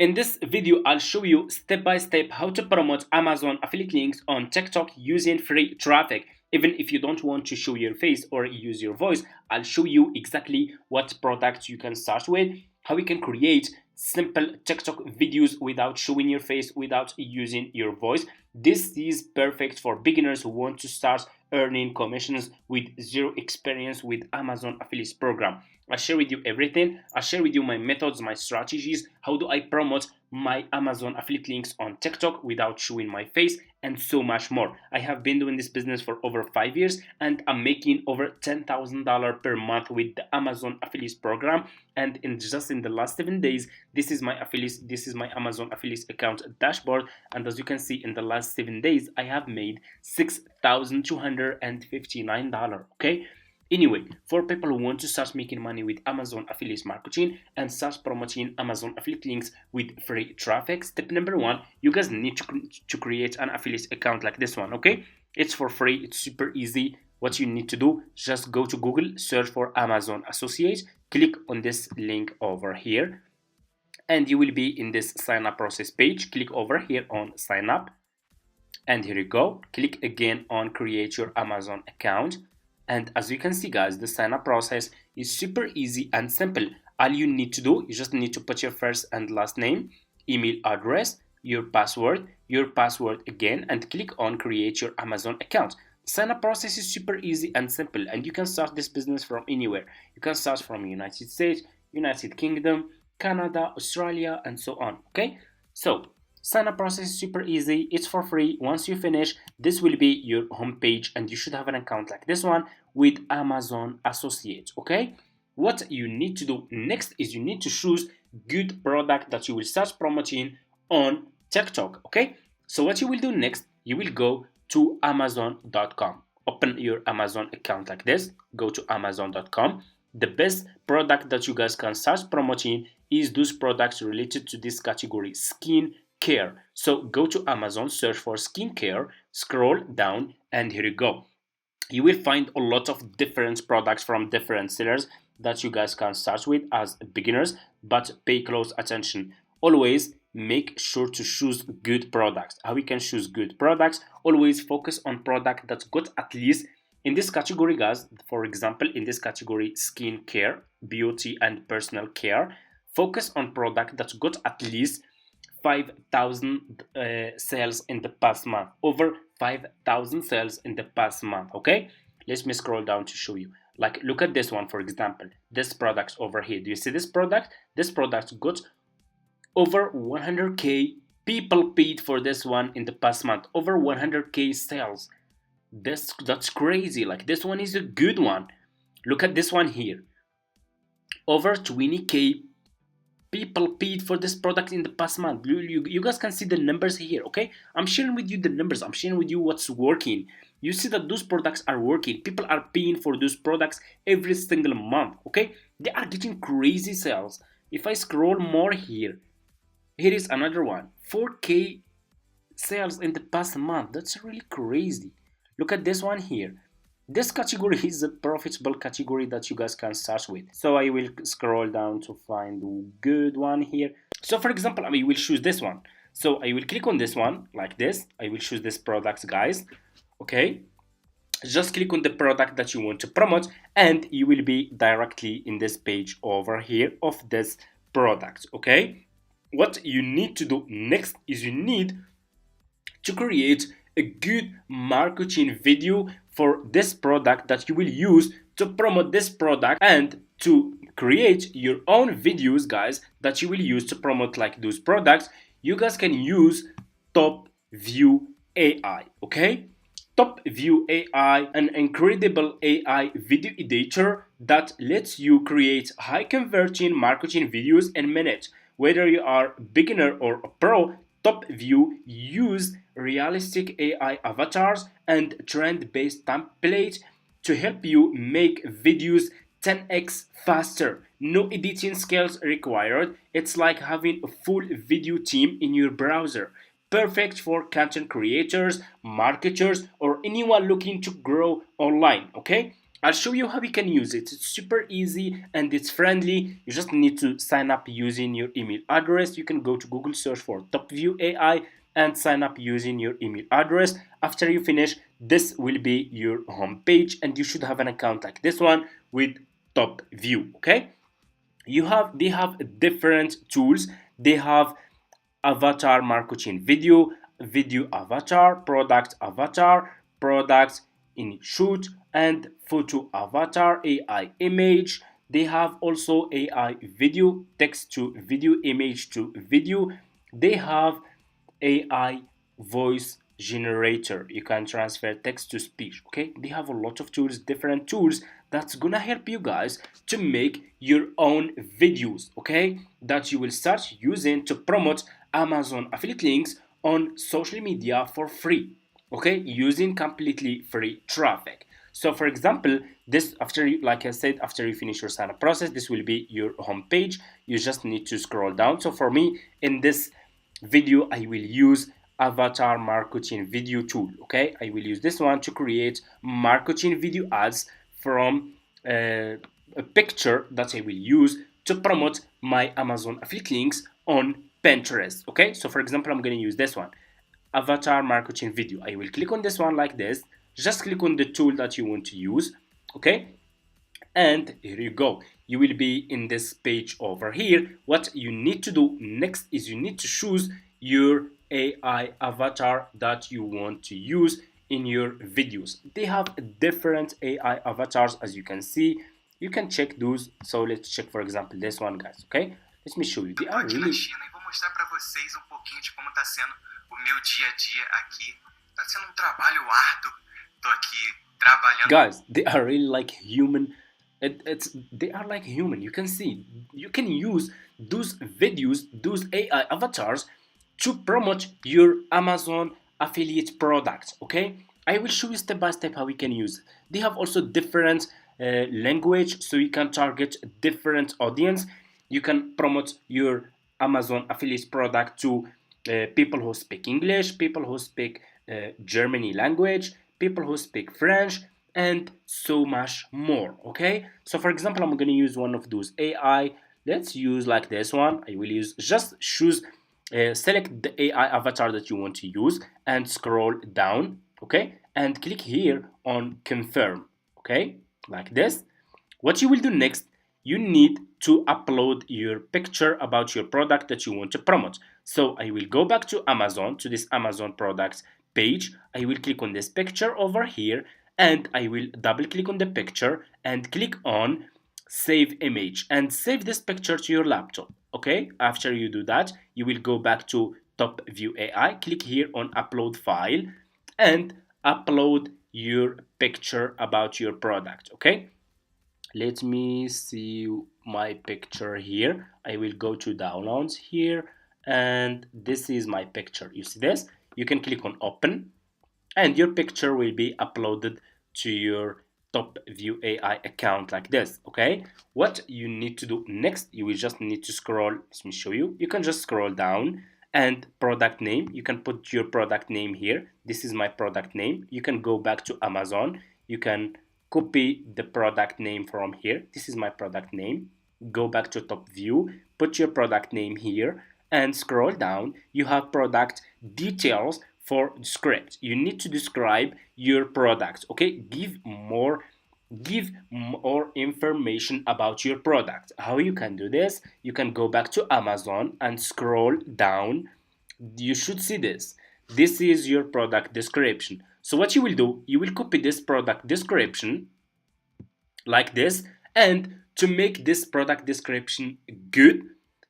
In this video, I'll show you step by step how to promote Amazon affiliate links on TikTok using free traffic. Even if you don't want to show your face or use your voice, I'll show you exactly what products you can start with, how you can create simple TikTok videos without showing your face, without using your voice. This is perfect for beginners who want to start earning commissions with zero experience with Amazon affiliates program. I'll share with you everything. I'll share with you my methods, my strategies, how do I promote my Amazon affiliate links on TikTok without showing my face, and so much more. I have been doing this business for over 5 years and I'm making over $10,000 per month with the Amazon affiliates program. And in just in the last 7 days, this is my Amazon affiliates account dashboard. And as you can see, in the last 7 days, I have made $6,259. Okay. Anyway, for people who want to start making money with Amazon affiliate marketing and start promoting Amazon affiliate links with free traffic, step number one, you guys need to create an affiliate account like this one, okay? It's for free, it's super easy. What you need to do, just go to Google, search for Amazon Associate, click on this link over here, and you will be in this sign up process page. Click over here on sign up, and here you go. Click again on create your Amazon account. And as you can see, guys, the sign up process is super easy and simple. All you need to do, you just need to put your first and last name, email address, your password again, and click on create your Amazon account. The sign up process is super easy and simple, and you can start this business from anywhere. You can start from United States, United Kingdom, Canada, Australia, and so on. Okay, so sign up process is super easy, it's for free. Once you finish, this will be your home page and you should have an account like this one with Amazon Associates. Okay, what you need to do next is you need to choose good product that you will start promoting on TikTok. Okay, so what you will do next, you will go to Amazon.com. Open your Amazon account like this, go to Amazon.com. The best product that you guys can start promoting is those products related to this category, skin care. So go to Amazon, search for skincare, scroll down, and here you go. You will find a lot of different products from different sellers that you guys can start with as beginners, but pay close attention. Always make sure to choose good products. How we can choose good products? Always focus on product that's got at least in this category, guys. For example, in this category, skin care, beauty, and personal care, focus on product that's got at least 5,000 sales in the past month, over 5,000 sales in the past month. Okay, let me scroll down to show you. Like, look at this one, for example, this product over here. Do you see this product? This product got over 100k people paid for this one in the past month, over 100k sales. That's crazy. Like, this one is a good one. Look at this one here, over 20k people paid for this product in the past month. You guys can see the numbers here. Okay, I'm sharing with you the numbers, I'm sharing with you what's working. You see that those products are working, people are paying for those products every single month. Okay, they are getting crazy sales. If I scroll more here, here is another one, 4k sales in the past month. That's really crazy. Look at this one here. This category is a profitable category that you guys can start with. So I will scroll down to find a good one here. So for example, I will choose this one. So I will click on this one like this. I will choose this product, guys. Okay, just click on the product that you want to promote and you will be directly in this page over here of this product. Okay, what you need to do next is you need to create a good marketing video for this product that you will use to promote this product, and to create your own videos, guys, that you will use to promote like those products. You guys can use Topview AI. Okay, Topview AI, an incredible AI video editor that lets you create high converting marketing videos in minutes. Whether you are a beginner or a pro, Topview use realistic AI avatars and trend-based templates to help you make videos 10x faster. No editing skills required. It's like having a full video team in your browser. Perfect for content creators, marketers, or anyone looking to grow online. Okay? I'll show you how you can use it. It's super easy and it's friendly. You just need to sign up using your email address. You can go to Google, search for Topview AI and sign up using your email address. After you finish, this will be your home page and you should have an account like this one with Topview. Okay, they have different tools. They have avatar marketing, video avatar, product in shoot, and photo avatar, AI image. They have also AI video, text to video, image to video. They have AI voice generator. You can transfer text to speech. Okay, they have a lot of tools, different tools that's gonna help you guys to make your own videos. Okay, that you will start using to promote Amazon affiliate links on social media for free. Okay, using completely free traffic. So for example, this after you, like I said, after you finish your sign up process, this will be your home page. You just need to scroll down. So for me, in this video, I will use avatar marketing video tool. Okay, I will use this one to create marketing video ads from a picture that I will use to promote my Amazon affiliate links on Pinterest. Okay, so for example, I'm going to use this one, avatar marketing video. I will click on this one like this. Just click on the tool that you want to use. Okay, and here you go. You will be in this page over here. What you need to do next is you need to choose your AI avatar that you want to use in your videos. They have different AI avatars, as you can see. You can check those. So let's check, for example, this one, guys. Okay, let me show you. They are really China e vou mostrar para vocês pouquinho de como está sendo o meu dia a dia aqui. Está sendo trabalho árduo. Tô aqui trabalhando. Guys, they are really like human. They are like human. You can see, you can use those videos, those AI avatars to promote your Amazon affiliate product. Okay, I will show you step by step how we can use it. They have also different language, so you can target different audience. You can promote your Amazon affiliate product to people who speak English, people who speak Germany language, people who speak French, and so much more. Okay, so for example, I'm going to use one of those AI. Let's use like this one. I will use, just choose, select the AI avatar that you want to use and scroll down. Okay, and click here on confirm. Okay, like this. What you will do next, you need to upload your picture about your product that you want to promote. So I will go back to Amazon, to this Amazon products page. I will click on this picture over here and I will double click on the picture and click on save image and save this picture to your laptop. Okay, after you do that, you will go back to Topview AI, click here on upload file and upload your picture about your product. Okay, let me see my picture here. I will go to downloads here and this is my picture. You see this? You can click on open and your picture will be uploaded to your Topview AI account like this. Okay, what you need to do next, you will just need to scroll. Let me show you. You can just scroll down and product name, you can put your product name here. This is my product name. You can go back to Amazon, you can copy the product name from here. This is my product name. Go back to top view, put your product name here and scroll down. You have product details for script. You need to describe your product. Okay, give more information about your product. How you can do this, you can go back to Amazon and scroll down. You should see this. This is your product description. So what you will do, you will copy this product description like this, and to make this product description good,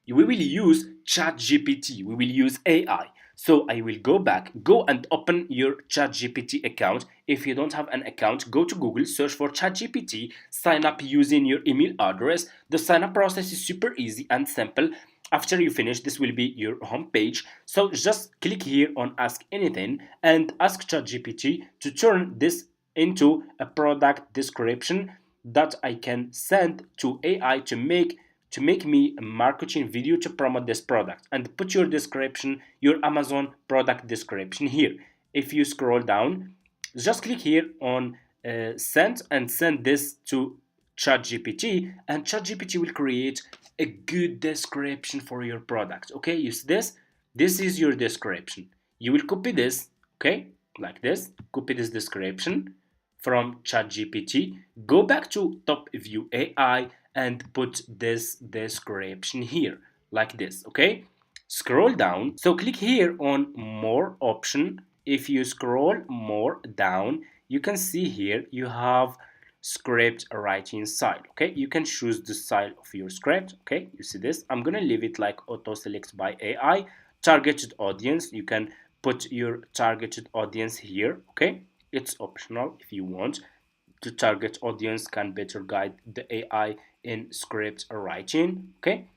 we will use ChatGPT, we will use AI. So I will go and open your ChatGPT account. If you don't have an account, go to Google, search for ChatGPT, sign up using your email address. The sign up process is super easy and simple. After you finish, this will be your home page. So just click here on ask anything and ask ChatGPT to turn this into a product description that I can send to AI to make me a marketing video to promote this product, and put your description, your Amazon product description here. If you scroll down, just click here on send this to ChatGPT, and ChatGPT will create a good description for your product. Okay, use this. This is your description. You will copy this, okay, like this. Copy this description from ChatGPT. Go back to Topview AI and put this description here, like this. Okay, scroll down. So click here on more option. If you scroll more down, you can see here you have script writing style. Okay, you can choose the style of your script. Okay, you see this. I'm gonna leave it like auto select by AI. Targeted audience, you can put your targeted audience here. Okay, it's optional. If you want, the target audience can better guide the AI in script writing. Okay,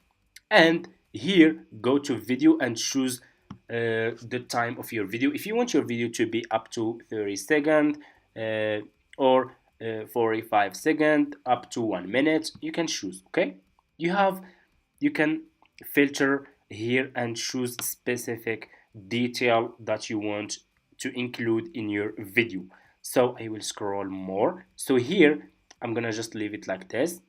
and here go to video and choose the time of your video. If you want your video to be up to 30 seconds or 45 seconds up to 1 minute, you can choose. Okay, you can filter here and choose specific detail that you want to include in your video. So I will scroll more. So here I'm gonna just leave it like this.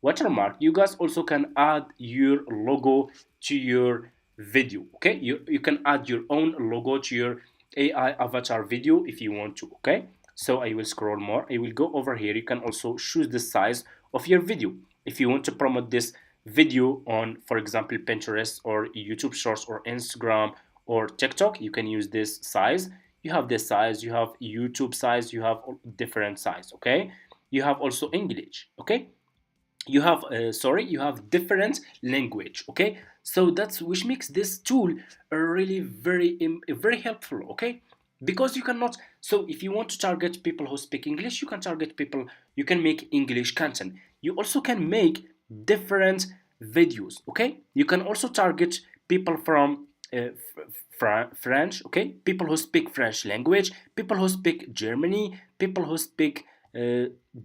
Watermark, you guys also can add your logo to your video. Okay, you can add your own logo to your AI avatar video if you want to. Okay, so I will scroll more. I will go over here. You can also choose the size of your video. If you want to promote this video on, for example, Pinterest or YouTube Shorts or Instagram or TikTok, you can use this size. You have this size, you have YouTube size, you have different size. Okay, you have also English. Okay, you have you have different language. Okay, so that's which makes this tool really very helpful. Okay, because you cannot, so if you want to target people who speak English, you can target people, you can make English content. You also can make different videos. Okay, you can also target people from French. Okay, people who speak French language, people who speak Germany, people who speak uh,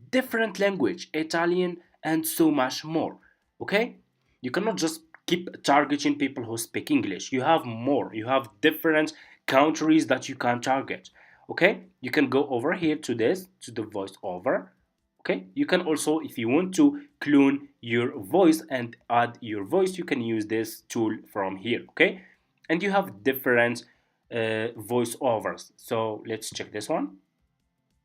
different language, Italian, and so much more. Okay, you cannot just keep targeting people who speak English. You have more, you have different countries that you can target. Okay, you can go over here to this, to the voiceover. Okay, you can also, if you want to clone your voice and add your voice, you can use this tool from here. Okay, and you have different voiceovers. So let's check this one.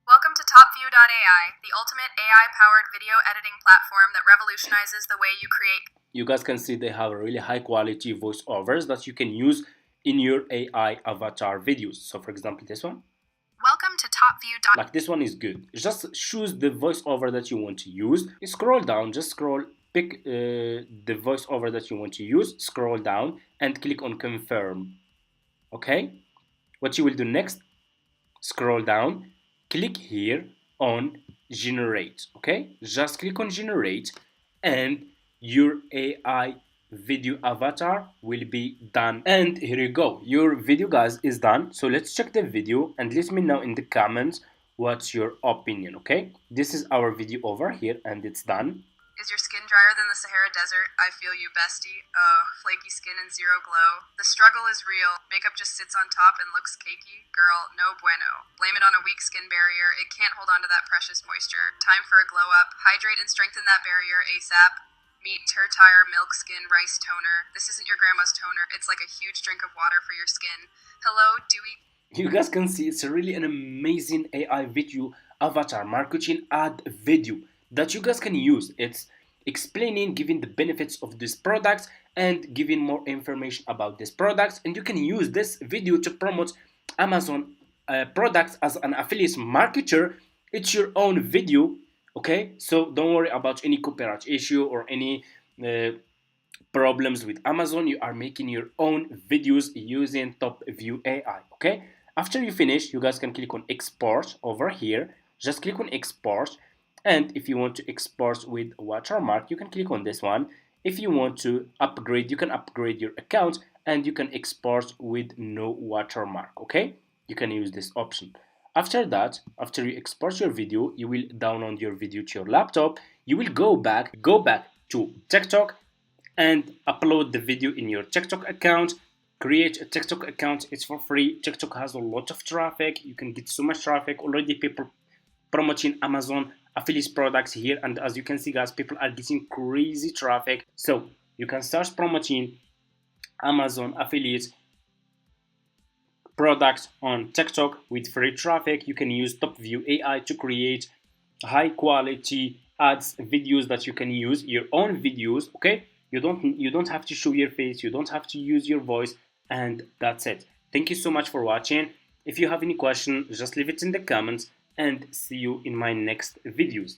Welcome to Topview.ai, the ultimate AI-powered video editing platform that revolutionizes the way you create. You guys can see they have really high quality voiceovers that you can use in your AI avatar videos. So for example, this one. Welcome to Topview. Like this one is good. Just choose the voiceover that you want to use. Scroll down, just scroll, pick the voiceover that you want to use, scroll down and click on confirm. Okay, what you will do next, scroll down, click here on generate. Okay, just click on generate and your AI video avatar will be done. And here you go, your video guys is done. So let's check the video and let me know in the comments what's your opinion. Okay, this is our video over here and it's done. Is your skin drier than the Sahara Desert? I feel you, bestie. Oh, flaky skin and zero glow. The struggle is real. Makeup just sits on top and looks cakey. Girl, no bueno. Blame it on a weak skin barrier. It can't hold on to that precious moisture. Time for a glow up. Hydrate and strengthen that barrier ASAP. Meet Turtire Milk Skin Rice Toner. This isn't your grandma's toner. It's like a huge drink of water for your skin. Hello, dewy. You guys can see it's really an amazing AI video avatar marketing ad video that you guys can use. It's explaining, giving the benefits of this product and giving more information about this product, and you can use this video to promote Amazon products as an affiliate marketer. It's your own video. Okay, so don't worry about any copyright issue or any problems with Amazon. You are making your own videos using Topview AI. Okay, after you finish, you guys can click on export over here. Just click on export, and if you want to export with watermark, you can click on this one. If you want to upgrade, you can upgrade your account and you can export with no watermark. Okay, you can use this option. After that, after you export your video, you will download your video to your laptop. You will go back to TikTok and upload the video in your TikTok account. Create a TikTok account. It's for free. TikTok has a lot of traffic. You can get so much traffic. Already people promoting Amazon affiliate products here, and as you can see guys, people are getting crazy traffic. So you can start promoting Amazon affiliates products on TikTok with free traffic. You can use Topview AI to create high quality ads videos that you can use your own videos. Okay, you don't have to show your face, you don't have to use your voice, and that's it. Thank you so much for watching. If you have any question, just leave it in the comments, and see you in my next videos.